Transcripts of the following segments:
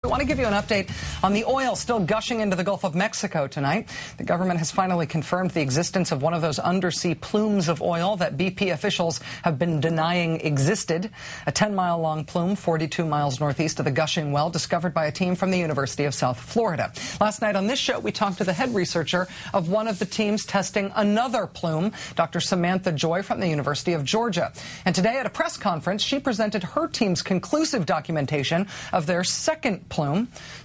I want to give you an update on the oil still gushing into the Gulf of Mexico tonight. The government has finally confirmed the existence of one of those undersea plumes of oil that BP officials have been denying existed. A 10-mile-long plume 42 miles northeast of the gushing well, discovered by a team from the University of South Florida. Last night on this show, we talked to the head researcher of one of the teams testing another plume, Dr. Samantha Joy from the University of Georgia. And today at a press conference, she presented her team's conclusive documentation of their second plume.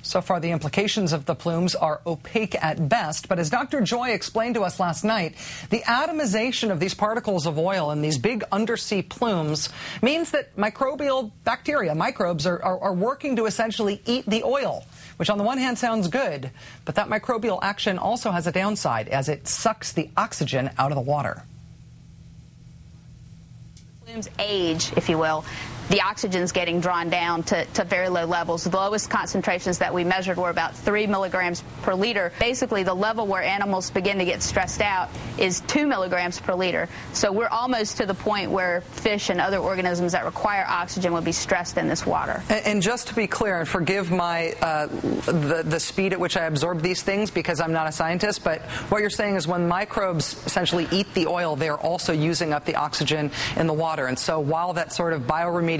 So far, the implications of the plumes are opaque at best. But as Dr. Joy explained to us last night, the atomization of these particles of oil in these big undersea plumes means that microbial bacteria, microbes, are working to essentially eat the oil, which on the one hand sounds good, but that microbial action also has a downside as it sucks the oxygen out of the water. Plumes age, if you will. The oxygen's getting drawn down to very low levels. The lowest concentrations that we measured were about 3 milligrams per liter. Basically, the level where animals begin to get stressed out is 2 milligrams per liter. So we're almost to the point where fish and other organisms that require oxygen would be stressed in this water. And just to be clear, and forgive my the speed at which I absorb these things because I'm not a scientist, but what you're saying is when microbes essentially eat the oil, they're also using up the oxygen in the water. And so while that sort of bioremediation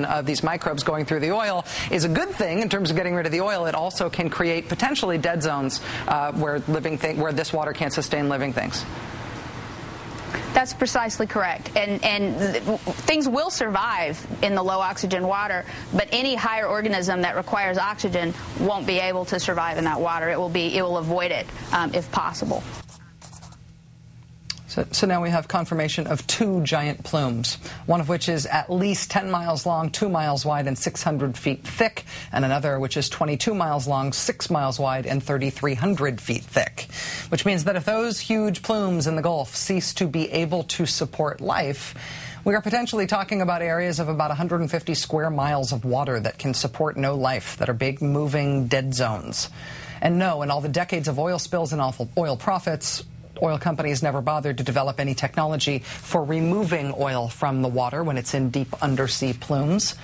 of these microbes going through the oil is a good thing in terms of getting rid of the oil, it also can create potentially dead zones where this water can't sustain living things. That's precisely correct. And things will survive in the low oxygen water, but any higher organism that requires oxygen won't be able to survive in that water. It will avoid it if possible. So now we have confirmation of two giant plumes, one of which is at least 10 miles long, 2 miles wide, and 600 feet thick, and another which is 22 miles long, 6 miles wide, and 3,300 feet thick, which means that if those huge plumes in the Gulf cease to be able to support life, we are potentially talking about areas of about 150 square miles of water that can support no life, that are big, moving, dead zones. And no, in all the decades of oil spills and awful oil profits, oil companies never bothered to develop any technology for removing oil from the water when it's in deep undersea plumes.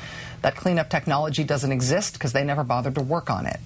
That cleanup technology doesn't exist because they never bothered to work on it.